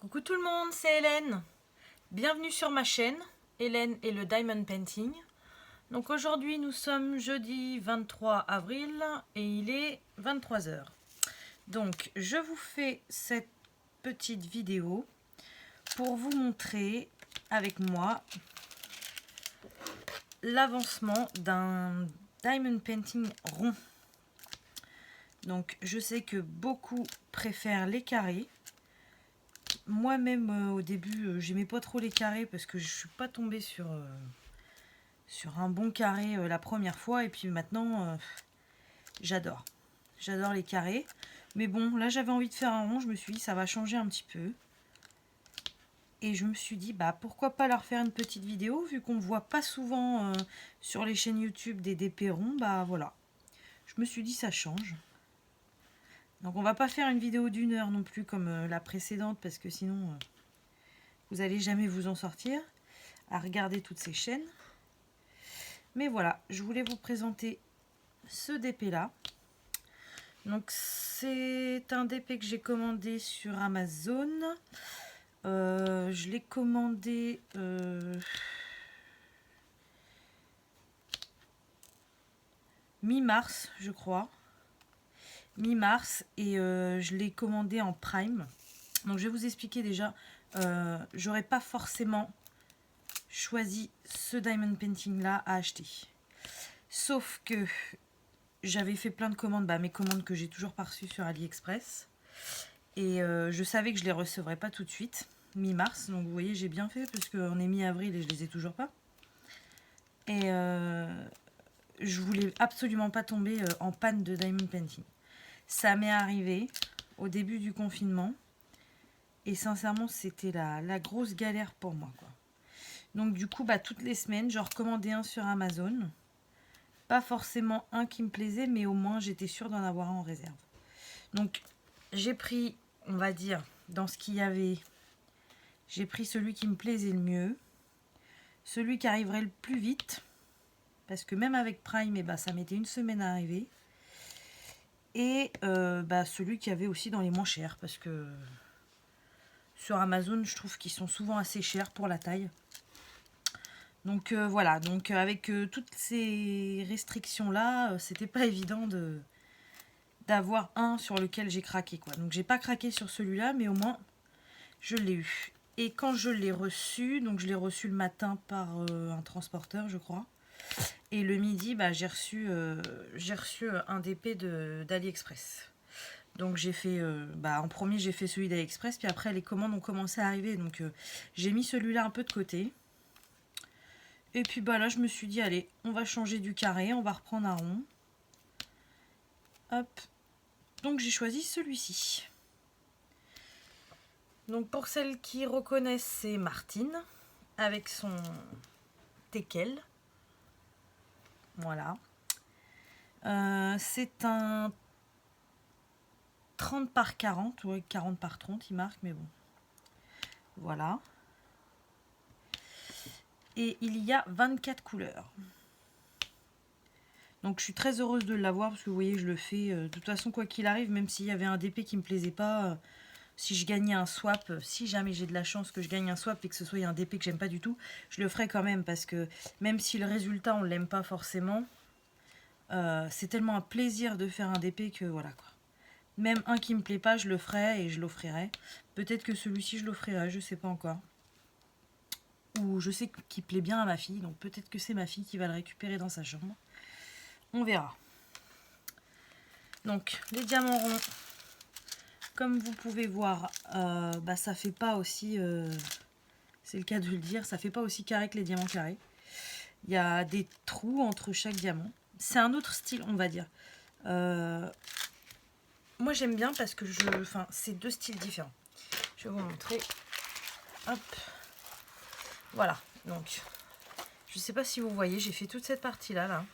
Coucou tout le monde, c'est Hélène. Bienvenue sur ma chaîne, Hélène et le Diamond Painting. Donc aujourd'hui nous sommes jeudi 23 avril et il est 23 h. Donc je vous fais cette petite vidéo pour vous montrer avec moi l'avancement d'un Diamond Painting rond. Donc je sais que beaucoup préfèrent les carrés. Moi-même au début j'aimais pas trop les carrés parce que je suis pas tombée sur un bon carré la première fois, et puis maintenant j'adore les carrés. Mais bon, là j'avais envie de faire un rond, je me suis dit ça va changer un petit peu, et je me suis dit bah pourquoi pas leur faire une petite vidéo vu qu'on ne voit pas souvent sur les chaînes YouTube des DP ronds. Bah voilà, je me suis dit ça change. Donc on va pas faire une vidéo d'1 heure non plus comme la précédente, parce que sinon vous allez jamais vous en sortir à regarder toutes ces chaînes. Mais voilà, je voulais vous présenter ce DP là. Donc c'est un DP que j'ai commandé sur Amazon. Je l'ai commandé mi-mars, je crois. Mi-mars, et je l'ai commandé en Prime. Donc je vais vous expliquer déjà, j'aurais pas forcément choisi ce Diamond Painting là à acheter. Sauf que j'avais fait plein de commandes, mes commandes que j'ai toujours pas reçues sur AliExpress. Et je savais que je les recevrais pas tout de suite, mi-mars. Donc vous voyez, j'ai bien fait parce qu'on est mi-avril et je les ai toujours pas. Et je voulais absolument pas tomber en panne de Diamond Painting. Ça m'est arrivé au début du confinement. Et sincèrement, c'était la grosse galère pour moi, quoi. Donc du coup, toutes les semaines, j'en recommandais un sur Amazon. Pas forcément un qui me plaisait, mais au moins j'étais sûre d'en avoir un en réserve. Donc j'ai pris, on va dire, dans ce qu'il y avait, j'ai pris celui qui me plaisait le mieux, celui qui arriverait le plus vite, parce que même avec Prime, ça mettait une semaine à arriver. Et celui qui avait aussi dans les moins chers, parce que sur Amazon, je trouve qu'ils sont souvent assez chers pour la taille. Donc voilà, donc avec toutes ces restrictions là, c'était pas évident d'avoir un sur lequel j'ai craqué, quoi. Donc j'ai pas craqué sur celui-là, mais au moins je l'ai eu. Et quand je l'ai reçu, donc je l'ai reçu le matin par un transporteur, je crois. Et le midi, j'ai reçu un DP d'AliExpress. Donc j'ai fait, en premier j'ai fait celui d'AliExpress, puis après les commandes ont commencé à arriver. Donc j'ai mis celui-là un peu de côté. Et puis là je me suis dit allez, on va changer du carré, on va reprendre un rond. Hop. Donc j'ai choisi celui-ci. Donc pour celles qui reconnaissent, c'est Martine avec son teckel. Voilà. C'est un 30 par 40, ouais, 40 par 30 il marque, mais bon. Voilà. Et il y a 24 couleurs. Donc je suis très heureuse de l'avoir parce que vous voyez, je le fais de toute façon quoi qu'il arrive, même s'il y avait un DP qui me plaisait pas, si je gagnais un swap, si jamais j'ai de la chance que je gagne un swap et que ce soit un DP que j'aime pas du tout, je le ferai quand même, parce que même si le résultat on l'aime pas forcément, c'est tellement un plaisir de faire un DP que voilà, quoi. Même un qui me plaît pas, je le ferai et je l'offrirai. Peut-être que celui-ci je l'offrirai, je sais pas encore. Ou je sais qu'il plaît bien à ma fille, donc peut-être que c'est ma fille qui va le récupérer dans sa chambre. On verra. Donc les diamants ronds, comme vous pouvez voir, ça fait pas aussi, c'est le cas de le dire, ça fait pas aussi carré que les diamants carrés. Il y a des trous entre chaque diamant. C'est un autre style, on va dire. Moi j'aime bien parce que c'est deux styles différents. Je vais vous montrer. Hop. Voilà. Donc, je sais pas si vous voyez, j'ai fait toute cette partie là.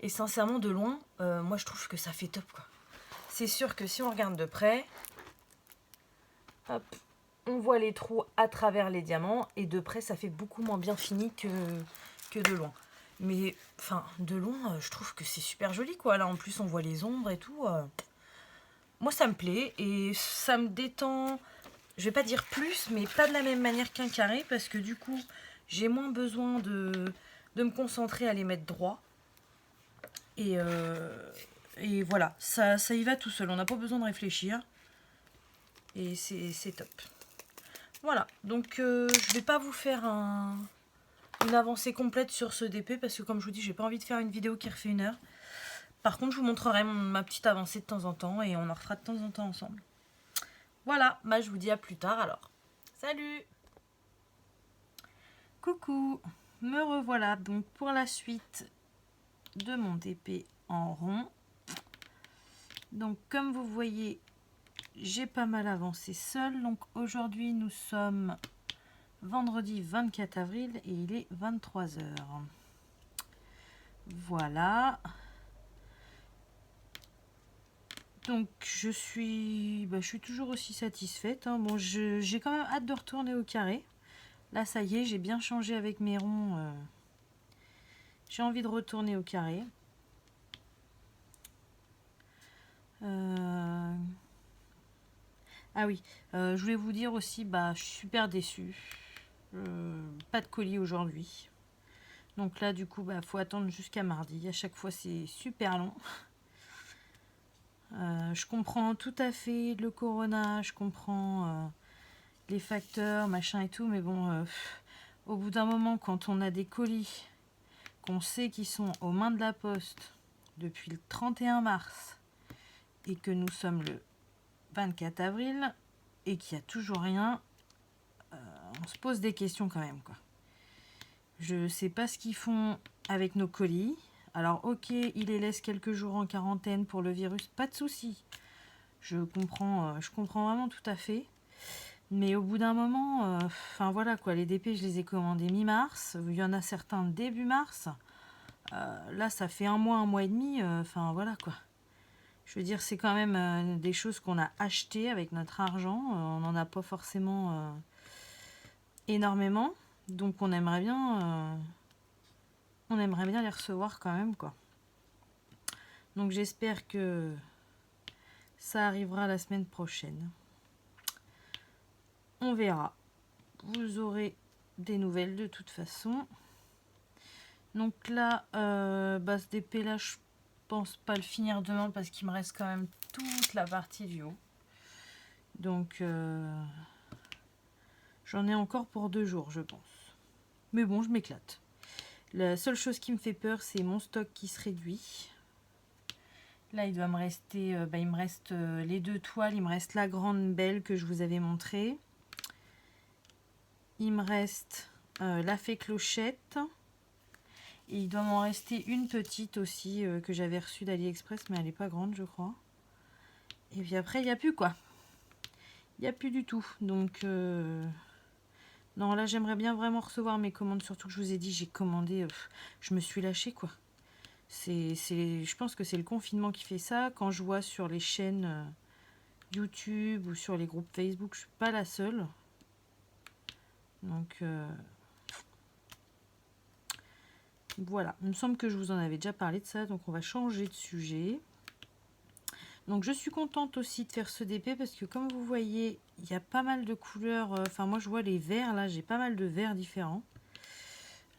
Et sincèrement, de loin, moi je trouve que ça fait top, quoi. C'est sûr que si on regarde de près, hop, on voit les trous à travers les diamants, et de près ça fait beaucoup moins bien fini que de loin. Mais de loin, je trouve que c'est super joli, quoi. Là en plus on voit les ombres et tout. moi ça me plaît et ça me détend, je vais pas dire plus, mais pas de la même manière qu'un carré, parce que du coup, j'ai moins besoin de me concentrer à les mettre droit. Et voilà, ça y va tout seul, on n'a pas besoin de réfléchir. Et c'est top. Voilà, donc je vais pas vous faire une avancée complète sur ce DP, parce que comme je vous dis, j'ai pas envie de faire une vidéo qui refait 1 heure. Par contre, je vous montrerai ma petite avancée de temps en temps, et on en refera de temps en temps ensemble. Voilà, bah je vous dis à plus tard alors. Salut! Coucou! Me revoilà donc pour la suite de mon DP en rond. Donc comme vous voyez, j'ai pas mal avancé seule. Donc aujourd'hui nous sommes vendredi 24 avril et il est 23 h. Voilà. Donc je suis toujours aussi satisfaite, hein. Bon, j'ai quand même hâte de retourner au carré. Là ça y est, j'ai bien changé avec mes ronds. J'ai envie de retourner au carré. Ah oui, je voulais vous dire aussi, je suis super déçue. Pas de colis aujourd'hui. Donc là, du coup, faut attendre jusqu'à mardi. À chaque fois, c'est super long. Je comprends tout à fait le corona, je comprends les facteurs, machin et tout, mais bon, au bout d'un moment, quand on a des colis qu'on sait qu'ils sont aux mains de la poste depuis le 31 mars et que nous sommes le 24 avril et qu'il n'y a toujours rien, on se pose des questions quand même, quoi. Je sais pas ce qu'ils font avec nos colis. Alors ok, ils les laissent quelques jours en quarantaine pour le virus, pas de souci. Je comprends vraiment tout à fait. Mais au bout d'un moment, enfin voilà quoi, les DP je les ai commandés mi-mars. Il y en a certains début mars. Là ça fait un mois et demi. Enfin voilà quoi. Je veux dire, c'est quand même des choses qu'on a achetées avec notre argent. On n'en a pas forcément énormément. Donc on aimerait bien les recevoir quand même, quoi. Donc j'espère que ça arrivera la semaine prochaine. On verra. Vous aurez des nouvelles de toute façon. Donc là, ce DP là, je pense pas le finir demain parce qu'il me reste quand même toute la partie du haut. Donc j'en ai encore pour 2 jours, je pense. Mais bon, je m'éclate. La seule chose qui me fait peur, c'est mon stock qui se réduit. Là, il doit me rester, il me reste les 2 toiles. Il me reste la grande belle que je vous avais montrée. Il me reste la fée clochette. Et il doit m'en rester une petite aussi que j'avais reçue d'AliExpress, mais elle n'est pas grande, je crois. Et puis après, il n'y a plus, quoi. Il n'y a plus du tout. Donc, non, là, j'aimerais bien vraiment recevoir mes commandes. Surtout que je vous ai dit, j'ai commandé, je me suis lâchée, quoi. Je pense que c'est le confinement qui fait ça. Quand je vois sur les chaînes YouTube ou sur les groupes Facebook, je suis pas la seule. Donc voilà, il me semble que je vous en avais déjà parlé de ça, donc on va changer de sujet. Donc je suis contente aussi de faire ce DP parce que comme vous voyez, il y a pas mal de couleurs. Enfin moi je vois les verts là, j'ai pas mal de verts différents.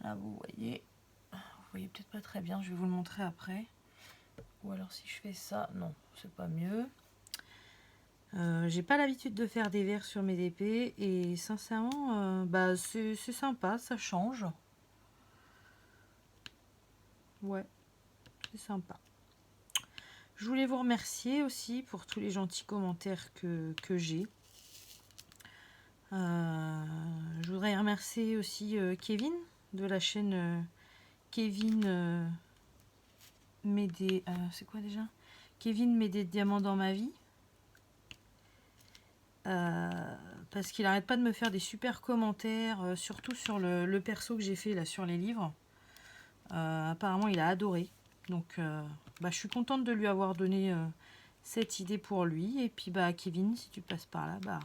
Là vous voyez peut-être pas très bien, je vais vous le montrer après. Ou alors si je fais ça, non, c'est pas mieux. J'ai pas l'habitude de faire des verres sur mes DP et sincèrement, c'est sympa, ça change. Ouais, c'est sympa. Je voulais vous remercier aussi pour tous les gentils commentaires que j'ai. Je voudrais remercier aussi Kevin de la chaîne Kevin met des... c'est quoi déjà? Kevin met des diamants dans ma vie. Parce qu'il arrête pas de me faire des super commentaires, surtout sur le perso que j'ai fait là sur les livres. Apparemment il a adoré. Donc je suis contente de lui avoir donné cette idée pour lui. Et puis Kevin, si tu passes par là,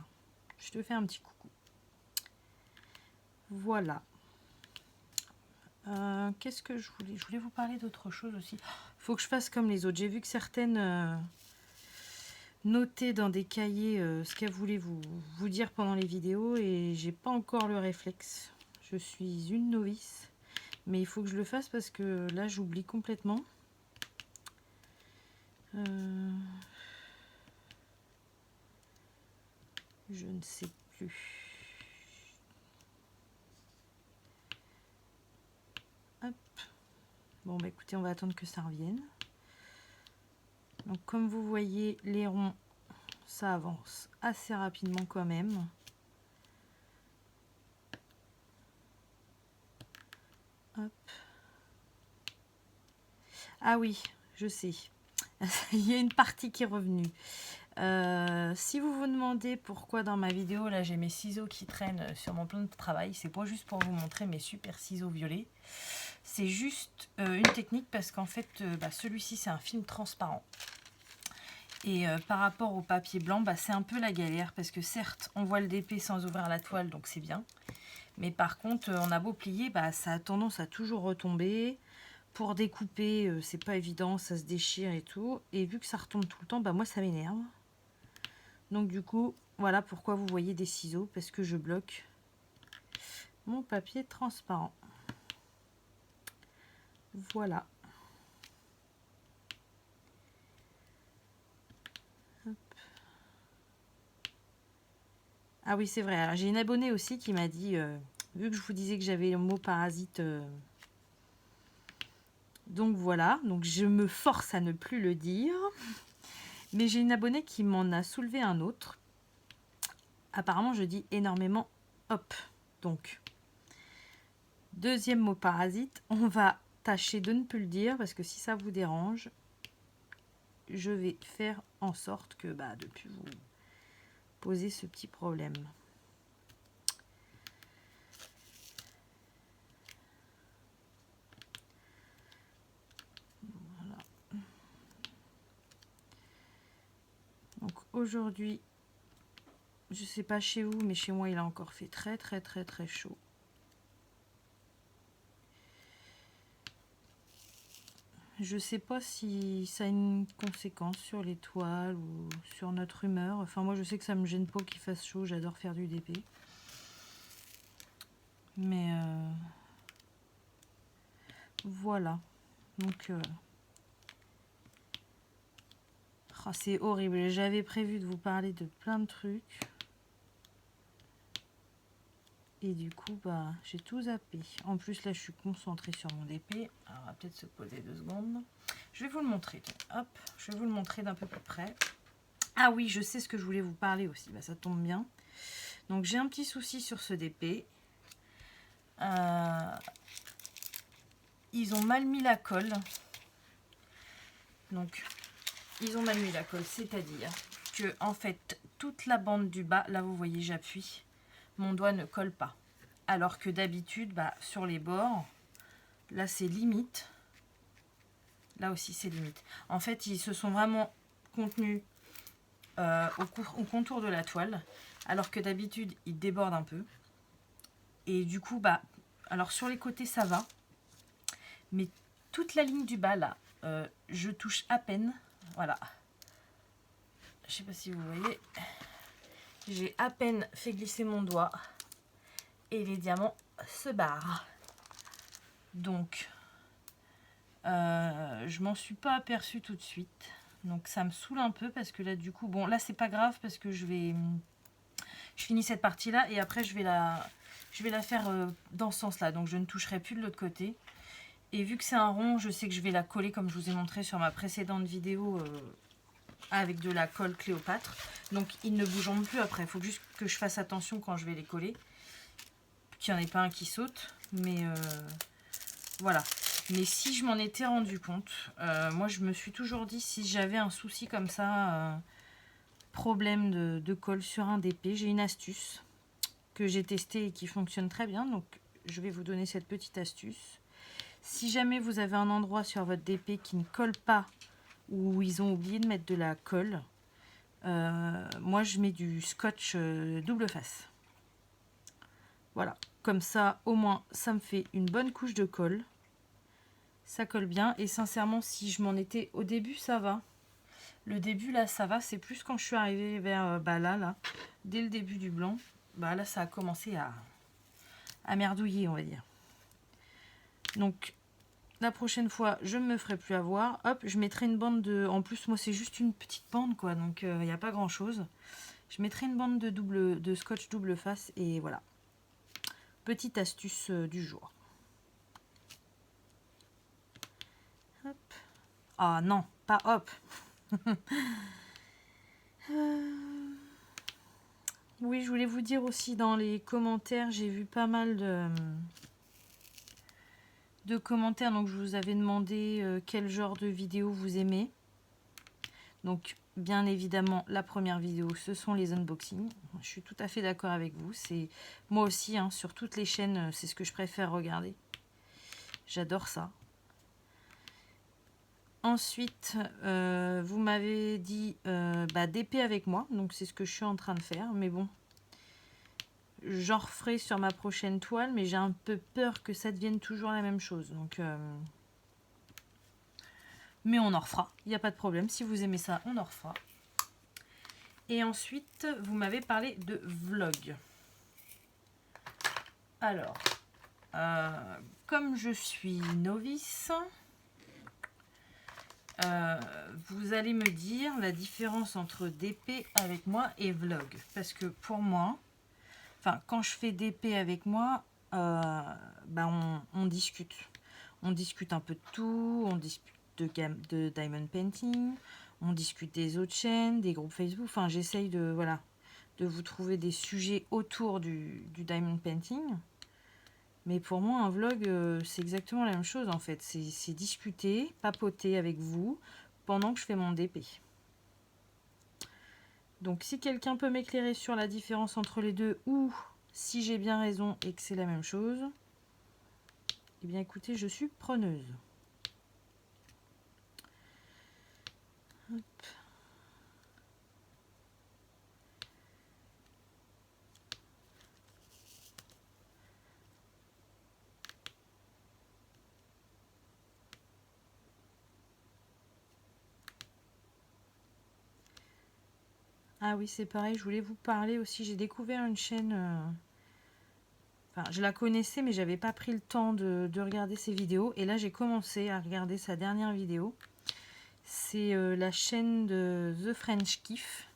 je te fais un petit coucou. Voilà. Qu'est-ce que je voulais vous parler d'autre chose aussi. Faut que je fasse comme les autres. J'ai vu que certaines noter dans des cahiers ce qu'elle voulait vous dire pendant les vidéos et j'ai pas encore le réflexe. Je suis une novice, mais il faut que je le fasse parce que là j'oublie complètement. Je ne sais plus. Hop. Bon bah écoutez, on va attendre que ça revienne. Donc comme vous voyez, les ronds, ça avance assez rapidement quand même. Hop. Ah oui, je sais. Il y a une partie qui est revenue. Si vous vous demandez pourquoi dans ma vidéo, là j'ai mes ciseaux qui traînent sur mon plan de travail, c'est pas juste pour vous montrer mes super ciseaux violets. C'est juste une technique parce qu'en fait, celui-ci c'est un film transparent. Et par rapport au papier blanc, c'est un peu la galère parce que certes, on voit le DP sans ouvrir la toile, donc c'est bien. Mais par contre, on a beau plier, ça a tendance à toujours retomber. Pour découper, c'est pas évident, ça se déchire et tout. Et vu que ça retombe tout le temps, moi ça m'énerve. Donc du coup, voilà pourquoi vous voyez des ciseaux, parce que je bloque mon papier transparent. Voilà. Hop. Ah oui, c'est vrai. J'ai une abonnée aussi qui m'a dit, vu que je vous disais que j'avais le mot parasite, donc voilà, donc je me force à ne plus le dire. Mais j'ai une abonnée qui m'en a soulevé un autre. Apparemment, je dis énormément hop. Donc, deuxième mot parasite, on va tâcher de ne plus le dire parce que si ça vous dérange, je vais faire en sorte que de ne plus vous poser ce petit problème. Voilà. Donc aujourd'hui, je sais pas chez vous, mais chez moi il a encore fait très chaud. Je sais pas si ça a une conséquence sur les toiles ou sur notre humeur. Enfin moi je sais que ça me gêne pas qu'il fasse chaud, j'adore faire du DP. Mais voilà. Donc c'est horrible. J'avais prévu de vous parler de plein de trucs. Et du coup, j'ai tout zappé. En plus, là, je suis concentrée sur mon DP. Alors, on va peut-être se poser 2 secondes. Je vais vous le montrer. Hop, je vais vous le montrer d'un peu plus près. Ah oui, je sais ce que je voulais vous parler aussi. Ça tombe bien. Donc, j'ai un petit souci sur ce DP. Ils ont mal mis la colle. Donc, ils ont mal mis la colle. C'est-à-dire que, en fait, toute la bande du bas, là, vous voyez, j'appuie. Mon doigt ne colle pas. Alors que d'habitude, sur les bords, là c'est limite. Là aussi c'est limite. En fait, ils se sont vraiment contenus au contour de la toile. Alors que d'habitude, ils débordent un peu. Et du coup, alors sur les côtés ça va. Mais toute la ligne du bas là, je touche à peine. Voilà. Je sais pas si vous voyez. J'ai à peine fait glisser mon doigt. Et les diamants se barrent. Donc, je m'en suis pas aperçue tout de suite. Donc ça me saoule un peu parce que là du coup, bon là c'est pas grave parce que je finis cette partie là et après je vais la faire dans ce sens là. Donc je ne toucherai plus de l'autre côté. Et vu que c'est un rond, je sais que je vais la coller comme je vous ai montré sur ma précédente vidéo avec de la colle Cléopâtre. Donc ils ne bougeront plus après. Il faut juste que je fasse attention quand je vais les coller. Qu'il n'y en ait pas un qui saute. Mais voilà. Mais si je m'en étais rendu compte, moi je me suis toujours dit si j'avais un souci comme ça, problème de colle sur un DP, j'ai une astuce que j'ai testée et qui fonctionne très bien. Donc je vais vous donner cette petite astuce. Si jamais vous avez un endroit sur votre DP qui ne colle pas ou ils ont oublié de mettre de la colle, moi je mets du scotch double face. Voilà, comme ça au moins ça me fait une bonne couche de colle. Ça colle bien et sincèrement si je m'en étais au début ça va. Le début, là, ça va. C'est plus quand je suis arrivée vers là, dès le début du blanc. Bah là, ça a commencé à merdouiller, on va dire. Donc, la prochaine fois, je ne me ferai plus avoir. Hop, je mettrai une bande de... En plus, moi, c'est juste une petite bande, quoi. Donc, il n'y a pas grand-chose. Je mettrai une bande de scotch double face. Et voilà. Petite astuce du jour. Hop. Ah non, pas hop. Oui, je voulais vous dire aussi dans les commentaires, j'ai vu pas mal de commentaires. Donc, je vous avais demandé quel genre de vidéo vous aimez. Donc, bien évidemment, la première vidéo, ce sont les unboxings. Je suis tout à fait d'accord avec vous. C'est moi aussi, hein, sur toutes les chaînes, c'est ce que je préfère regarder. J'adore ça. Ensuite, vous m'avez dit d'épée avec moi. Donc, c'est ce que je suis en train de faire. Mais bon, j'en referai sur ma prochaine toile. Mais j'ai un peu peur que ça devienne toujours la même chose. Donc, mais on en refera. Il n'y a pas de problème. Si vous aimez ça, on en refera. Et ensuite, vous m'avez parlé de vlog. Alors, comme je suis novice, vous allez me dire la différence entre DP avec moi et vlog. Parce que pour moi, quand je fais DP avec moi, on discute. On discute un peu de tout, on discute de diamond painting, on discute des autres chaînes, des groupes Facebook. Enfin, j'essaye de vous trouver des sujets autour du diamond painting. Mais pour moi, un vlog, c'est exactement la même chose en fait. C'est discuter, papoter avec vous pendant que je fais mon DP. Donc si quelqu'un peut m'éclairer sur la différence entre les deux ou si j'ai bien raison et que c'est la même chose, eh bien écoutez, je suis preneuse. Hop. Ah oui, c'est pareil, je voulais vous parler aussi. J'ai découvert une chaîne... je la connaissais, mais j'avais pas pris le temps de regarder ses vidéos. Et là, j'ai commencé à regarder sa dernière vidéo. C'est la chaîne de The French Kiff.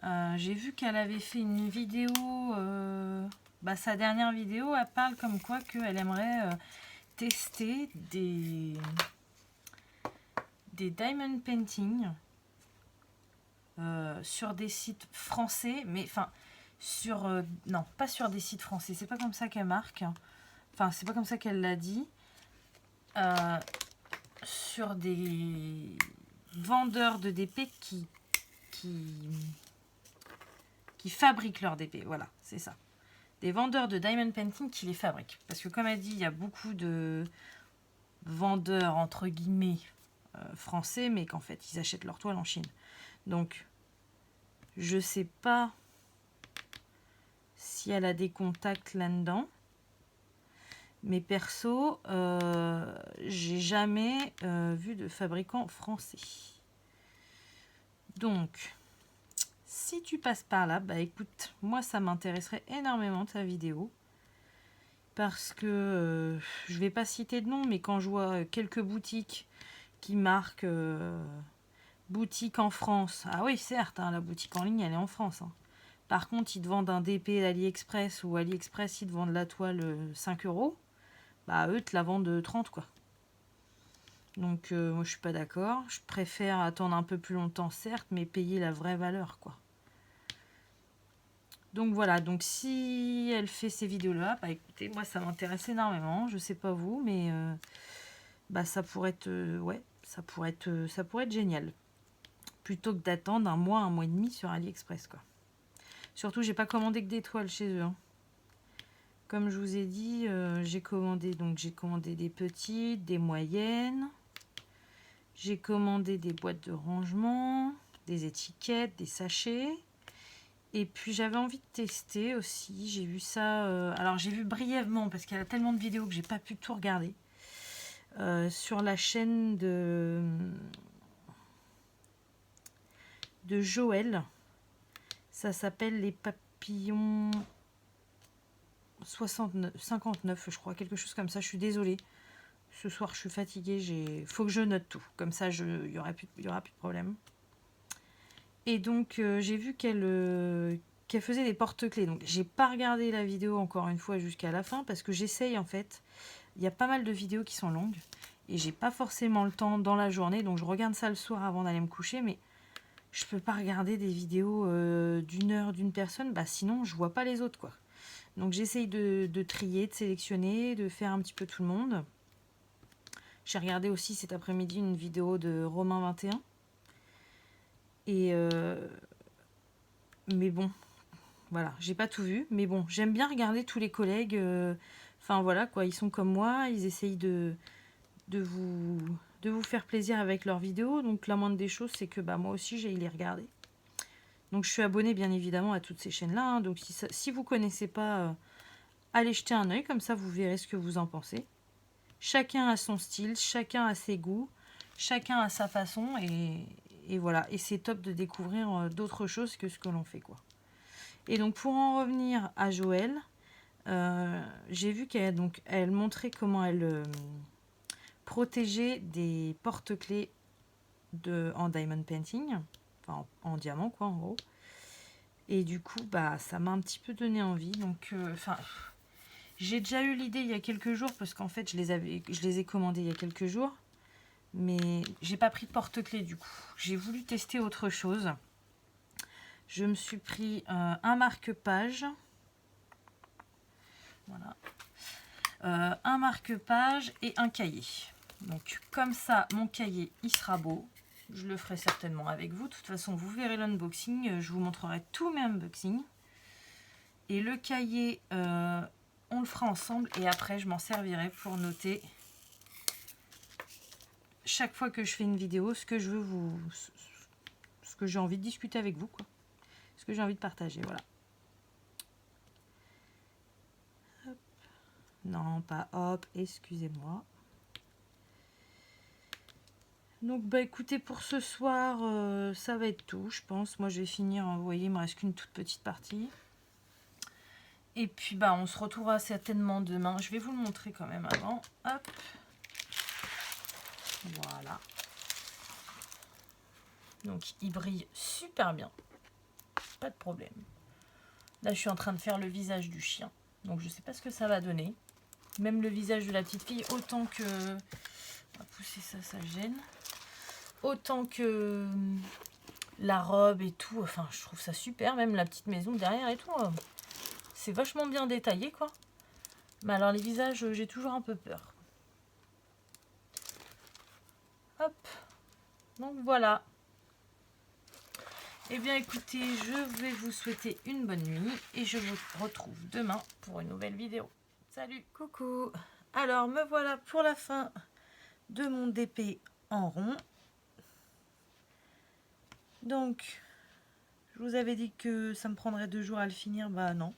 J'ai vu qu'elle avait fait une vidéo... sa dernière vidéo, elle parle comme quoi qu'elle aimerait tester des diamond painting sur des sites français, mais non, pas sur des sites français, c'est pas comme ça qu'elle marque, c'est pas comme ça qu'elle l'a dit, sur des vendeurs de DP qui fabriquent leurs DP, voilà, c'est ça. Des vendeurs de diamond painting qui les fabriquent. Parce que comme elle dit, il y a beaucoup de vendeurs, entre guillemets, français, mais qu'en fait, ils achètent leur toile en Chine. Donc, je sais pas si elle a des contacts là-dedans. Mais perso, j'ai jamais vu de fabricant français. Donc, si tu passes par là, écoute, moi ça m'intéresserait énormément ta vidéo. Parce que je vais pas citer de nom, mais quand je vois quelques boutiques qui marquent boutique en France. Ah oui, certes, hein, la boutique en ligne, elle est en France. Hein. Par contre, ils te vendent un DP d'AliExpress ou AliExpress, ils te vendent la toile 5 €. Eux te la vendent 30, quoi. Donc, moi, je suis pas d'accord. Je préfère attendre un peu plus longtemps, certes, mais payer la vraie valeur, quoi. Donc, voilà. Donc, si elle fait ces vidéos-là, écoutez, moi, ça m'intéresse énormément. Je sais pas vous, mais ça pourrait être... ça pourrait être génial. Plutôt que d'attendre un mois et demi sur AliExpress, quoi. Surtout, j'ai pas commandé que des toiles chez eux. Hein. Comme je vous ai dit, j'ai commandé des petites, des moyennes. J'ai commandé des boîtes de rangement, des étiquettes, des sachets. Et puis j'avais envie de tester aussi. J'ai vu ça. Alors j'ai vu brièvement parce qu'il y a tellement de vidéos que j'ai pas pu tout regarder. Sur la chaîne de de Joël. Ça s'appelle les papillons 59, je crois, quelque chose comme ça. Je suis désolée. Ce soir, je suis fatiguée. Faut que je note tout. Comme ça, il y aura plus de problème. Et donc, j'ai vu qu'elle faisait des porte-clés. Donc, j'ai pas regardé la vidéo encore une fois jusqu'à la fin parce que j'essaye en fait. Il y a pas mal de vidéos qui sont longues et j'ai pas forcément le temps dans la journée. Donc, je regarde ça le soir avant d'aller me coucher. Mais je peux pas regarder des vidéos d'une heure d'une personne. Bah, sinon, je vois pas les autres, quoi. Donc, j'essaye de trier, de sélectionner, de faire un petit peu tout le monde. J'ai regardé aussi cet après-midi une vidéo de Romain 21. Mais bon, voilà, j'ai pas tout vu. Mais bon, j'aime bien regarder tous les collègues. Enfin voilà, quoi, ils sont comme moi, ils essayent de vous faire plaisir avec leurs vidéos. Donc la moindre des choses, c'est que bah, moi aussi, j'ai les regarder. Donc je suis abonnée bien évidemment à toutes ces chaînes-là. Hein. Donc si vous connaissez pas, allez jeter un œil, comme ça vous verrez ce que vous en pensez. Chacun a son style, chacun a ses goûts, chacun a sa façon et voilà. Et c'est top de découvrir d'autres choses que ce que l'on fait, quoi. Et donc pour en revenir à Joël, j'ai vu elle montrait comment elle protégeait des porte-clés en diamond painting, enfin en diamant, quoi, en gros. Et du coup, bah ça m'a un petit peu donné envie. Donc j'ai déjà eu l'idée il y a quelques jours parce qu'en fait je les ai commandés il y a quelques jours, mais j'ai pas pris de porte-clés du coup. J'ai voulu tester autre chose. Je me suis pris un marque-page. Voilà. Un marque-page et un cahier. Donc comme ça, mon cahier, il sera beau. Je le ferai certainement avec vous. De toute façon, vous verrez l'unboxing. Je vous montrerai tous mes unboxings. Et le cahier, on le fera ensemble. Et après, je m'en servirai pour noter chaque fois que je fais une vidéo ce que je veux ce que j'ai envie de discuter avec vous, quoi. Ce que j'ai envie de partager, voilà. Hop. Non, pas hop, excusez-moi. Donc bah écoutez, pour ce soir, ça va être tout, je pense. Moi je vais finir, vous voyez, il me reste qu'une toute petite partie. Et puis bah on se retrouvera certainement demain. Je vais vous le montrer quand même avant. Hop. Voilà. Donc il brille super bien. Pas de problème. Là je suis en train de faire le visage du chien. Donc je sais pas ce que ça va donner. Même le visage de la petite fille, autant que... On va pousser ça, ça gêne. Autant que la robe et tout, enfin je trouve ça super, même la petite maison derrière et tout, c'est vachement bien détaillé, quoi. Mais alors les visages, j'ai toujours un peu peur. Hop, donc voilà. Eh bien écoutez, je vais vous souhaiter une bonne nuit et je vous retrouve demain pour une nouvelle vidéo. Salut, coucou. Alors me voilà pour la fin de mon DP en rond. Donc, je vous avais dit que ça me prendrait 2 jours à le finir. Bah non.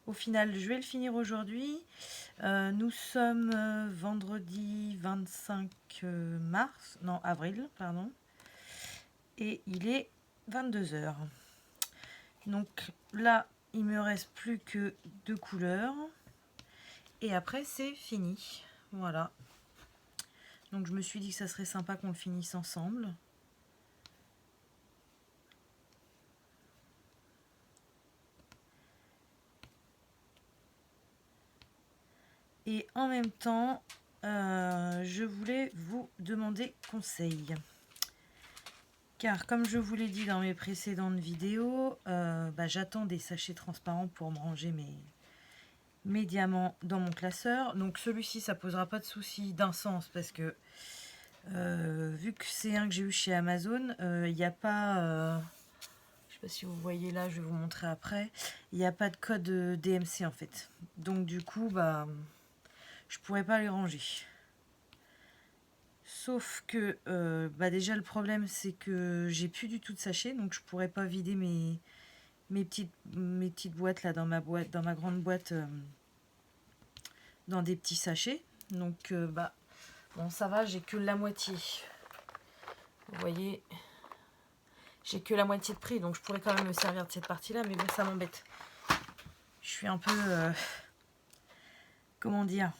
Au final, je vais le finir aujourd'hui. Nous sommes vendredi 25 mars. Non, avril, pardon. Et il est 22 h. Donc là, il me reste plus que 2 couleurs. Et après, c'est fini. Voilà. Donc je me suis dit que ça serait sympa qu'on le finisse ensemble. Et en même temps, je voulais vous demander conseil. Car comme je vous l'ai dit dans mes précédentes vidéos, j'attends des sachets transparents pour me ranger mes diamants dans mon classeur. Donc celui-ci, ça posera pas de souci d'un sens parce que vu que c'est un que j'ai eu chez Amazon, il n'y a pas... je sais pas si vous voyez là, je vais vous montrer après. Il n'y a pas de code DMC en fait. Donc du coup, je pourrais pas les ranger. Sauf que déjà le problème c'est que j'ai plus du tout de sachets, donc je pourrais pas vider mes petites boîtes là dans ma grande boîte dans des petits sachets. Donc bon ça va, j'ai que la moitié. Vous voyez, j'ai que la moitié de prix, donc je pourrais quand même me servir de cette partie-là, mais bon, ça m'embête. Je suis un peu... comment dire?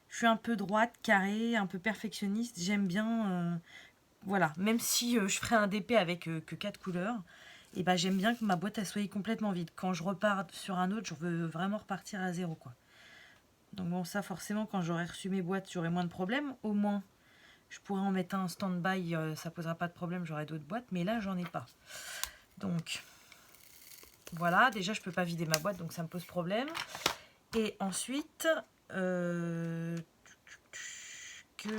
Je suis un peu droite, carrée, un peu perfectionniste. J'aime bien... voilà, même si je ferais un DP avec que 4 couleurs, et ben j'aime bien que ma boîte elle soit complètement vide. Quand je repars sur un autre, je veux vraiment repartir à zéro, quoi. Donc bon, ça forcément, quand j'aurai reçu mes boîtes, j'aurai moins de problèmes. Au moins, je pourrais en mettre un stand-by, ça posera pas de problème, j'aurai d'autres boîtes. Mais là, j'en ai pas. Donc, voilà. Déjà, je peux pas vider ma boîte, donc ça me pose problème. Et ensuite,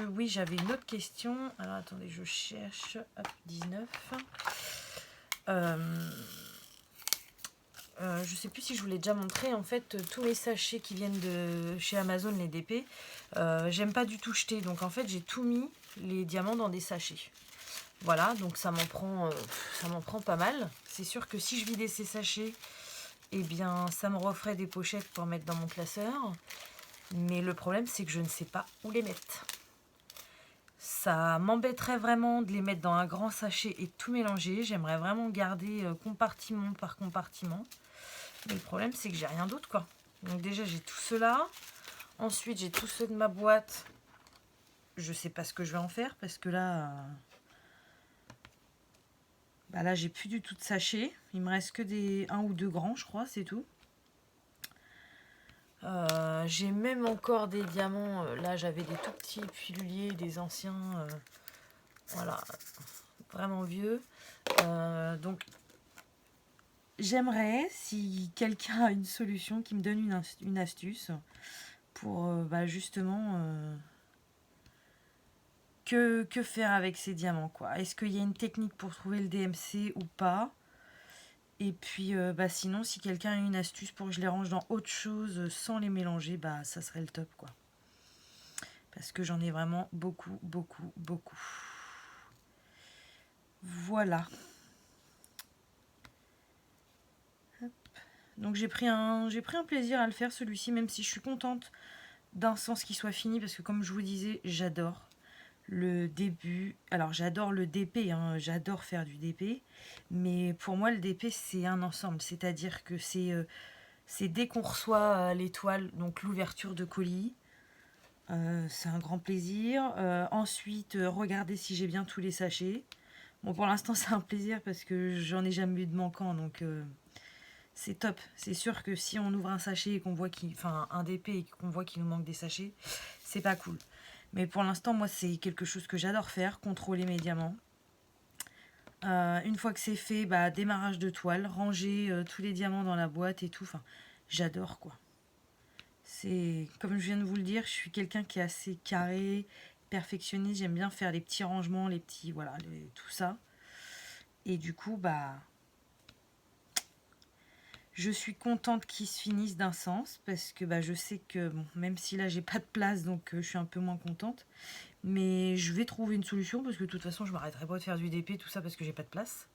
oui, j'avais une autre question. Alors, attendez, je cherche. Hop, 19. Je sais plus si je vous l'ai déjà montré. En fait, tous mes sachets qui viennent de chez Amazon, les DP, j'aime pas du tout jeter. Donc, en fait, j'ai tout mis les diamants dans des sachets. Voilà, donc ça m'en prend pas mal. C'est sûr que si je vidais ces sachets, eh bien, ça me referait des pochettes pour mettre dans mon classeur. Mais le problème, c'est que je ne sais pas où les mettre. Ça m'embêterait vraiment de les mettre dans un grand sachet et tout mélanger. J'aimerais vraiment garder compartiment par compartiment. Mais le problème, c'est que j'ai rien d'autre, quoi. Donc déjà, j'ai tout cela. Ensuite, j'ai tous ceux de ma boîte. Je sais pas ce que je vais en faire parce que là... bah là, j'ai plus du tout de sachets. Il me reste que des 1 ou 2 grands, je crois, c'est tout. J'ai même encore des diamants. Là, j'avais des tout petits piluliers, des anciens. Voilà, vraiment vieux. Donc, j'aimerais, si quelqu'un a une solution, qui me donne une astuce pour bah, justement... que faire avec ces diamants, quoi. Est-ce qu'il y a une technique pour trouver le DMC ou pas? Et puis, bah, sinon, si quelqu'un a une astuce pour que je les range dans autre chose sans les mélanger, bah, ça serait le top, quoi. Parce que j'en ai vraiment beaucoup, beaucoup, beaucoup. Voilà. Hop. Donc, j'ai pris un plaisir à le faire, celui-ci, même si je suis contente d'un sens qu'il soit fini, parce que comme je vous disais, j'adore le début. Alors, j'adore le DP, hein, j'adore faire du DP. Mais pour moi, le DP, c'est un ensemble. C'est-à-dire que c'est dès qu'on reçoit l'étoile, donc l'ouverture de colis. C'est un grand plaisir. Ensuite, regarder si j'ai bien tous les sachets. Bon, pour l'instant, c'est un plaisir parce que j'en ai jamais eu de manquant, donc c'est top. C'est sûr que si on ouvre un sachet et qu'on voit un DP et qu'on voit qu'il nous manque des sachets, c'est pas cool. Mais pour l'instant, moi, c'est quelque chose que j'adore faire, contrôler mes diamants. Une fois que c'est fait, bah, démarrage de toile, ranger tous les diamants dans la boîte et tout. Enfin, j'adore, quoi. C'est comme je viens de vous le dire, je suis quelqu'un qui est assez carré, perfectionniste. J'aime bien faire les petits rangements, les petits, voilà, tout ça. Et du coup, bah, je suis contente qu'ils se finissent d'un sens parce que bah, je sais que bon, même si là j'ai pas de place, donc je suis un peu moins contente. Mais je vais trouver une solution parce que de toute façon, je m'arrêterai pas de faire du DP, tout ça parce que j'ai pas de place.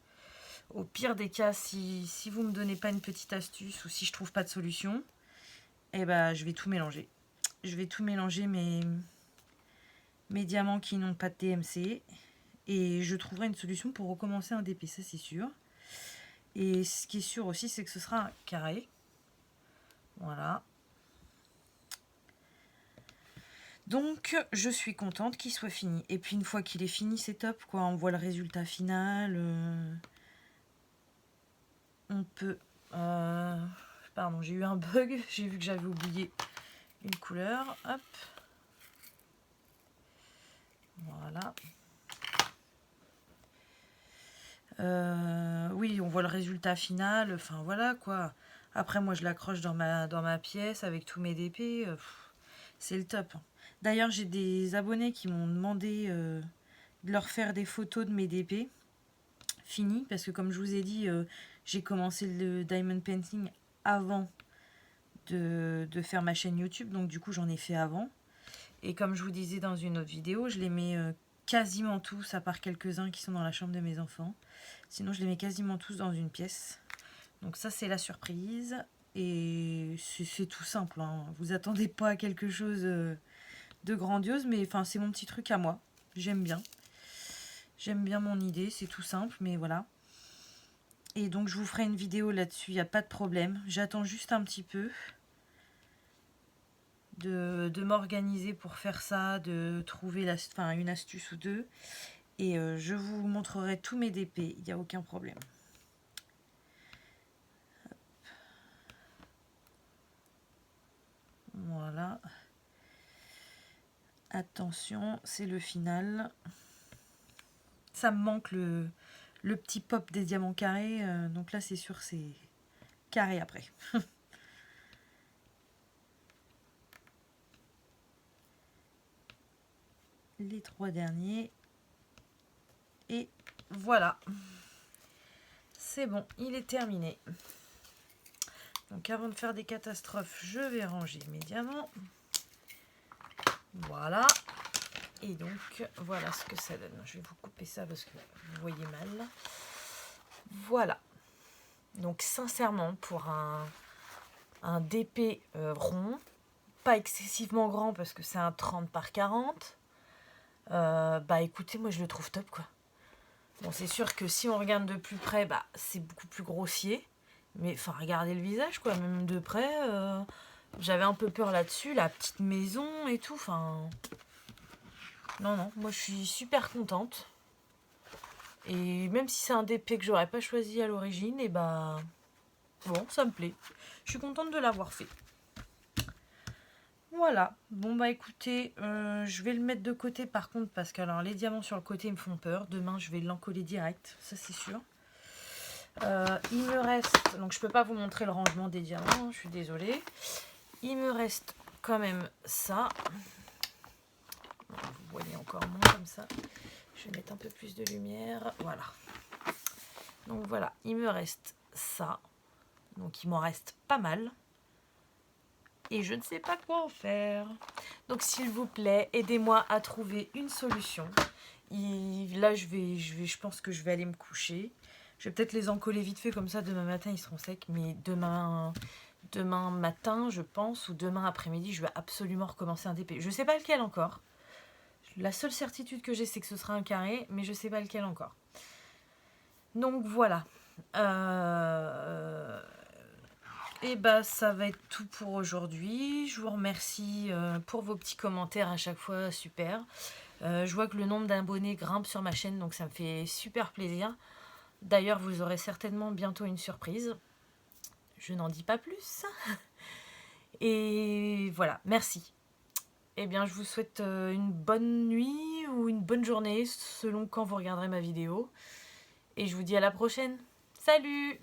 Au pire des cas, si vous me donnez pas une petite astuce ou si je trouve pas de solution, eh ben, je vais tout mélanger. Je vais tout mélanger mes diamants qui n'ont pas de DMC et je trouverai une solution pour recommencer un DP, ça c'est sûr. Et ce qui est sûr aussi, c'est que ce sera un carré. Voilà. Donc, je suis contente qu'il soit fini. Et puis, une fois qu'il est fini, c'est top, quoi. On voit le résultat final. On peut... pardon, j'ai eu un bug. J'ai vu que j'avais oublié une couleur. Hop. Voilà. Oui, on voit le résultat final. Enfin, voilà, quoi. Après, moi, je l'accroche dans ma pièce avec tous mes DP. C'est le top. D'ailleurs, j'ai des abonnés qui m'ont demandé de leur faire des photos de mes DP finis. Parce que, comme je vous ai dit, j'ai commencé le diamond painting avant de faire ma chaîne YouTube. Donc, du coup, j'en ai fait avant. Et comme je vous disais dans une autre vidéo, je les mets quasiment tous, à part quelques-uns qui sont dans la chambre de mes enfants. Sinon, je les mets quasiment tous dans une pièce. Donc ça, c'est la surprise. Et c'est tout simple, hein. Vous attendez pas à quelque chose de grandiose, mais enfin, c'est mon petit truc à moi. J'aime bien. J'aime bien mon idée, c'est tout simple, mais voilà. Et donc je vous ferai une vidéo là-dessus, il n'y a pas de problème. J'attends juste un petit peu de m'organiser pour faire ça, de trouver une astuce ou deux. Et je vous montrerai tous mes DP, il n'y a aucun problème. Voilà. Attention, c'est le final. Ça me manque le petit pop des diamants carrés. Donc là, c'est sûr, c'est carré après. Les 3 derniers. Et voilà. C'est bon, il est terminé. Donc avant de faire des catastrophes, je vais ranger mes diamants. Voilà. Et donc, voilà ce que ça donne. Je vais vous couper ça parce que vous voyez mal. Voilà. Donc, sincèrement, pour un DP rond, pas excessivement grand parce que c'est un 30 par 40, bah écoutez, moi je le trouve top, quoi. Bon, c'est sûr que si on regarde de plus près, bah c'est beaucoup plus grossier. Mais enfin, regardez le visage, quoi. Même de près, j'avais un peu peur là-dessus. La petite maison et tout, enfin... Non, non, moi je suis super contente. Et même si c'est un DP que j'aurais pas choisi à l'origine, et bah bon, ça me plaît. Je suis contente de l'avoir fait. Voilà, bon bah écoutez, je vais le mettre de côté par contre parce que alors les diamants sur le côté me font peur. Demain je vais l'encoller direct, ça c'est sûr. Il me reste, donc je peux pas vous montrer le rangement des diamants, je suis désolée. Il me reste quand même ça. Vous voyez encore moins comme ça. Je vais mettre un peu plus de lumière. Voilà. Donc voilà, il me reste ça. Donc il m'en reste pas mal. Et je ne sais pas quoi en faire. Donc s'il vous plaît, aidez-moi à trouver une solution. Là, je pense que je vais aller me coucher. Je vais peut-être les encoller vite fait, comme ça demain matin ils seront secs. Mais demain matin, je pense, ou demain après-midi, je vais absolument recommencer un DP. Je ne sais pas lequel encore. La seule certitude que j'ai, c'est que ce sera un carré, mais je ne sais pas lequel encore. Donc voilà. Et bah ça va être tout pour aujourd'hui. Je vous remercie pour vos petits commentaires à chaque fois, super. Je vois que le nombre d'abonnés grimpe sur ma chaîne, donc ça me fait super plaisir. D'ailleurs, vous aurez certainement bientôt une surprise. Je n'en dis pas plus. Et voilà, merci. Eh bien, je vous souhaite une bonne nuit ou une bonne journée, selon quand vous regarderez ma vidéo. Et je vous dis à la prochaine. Salut!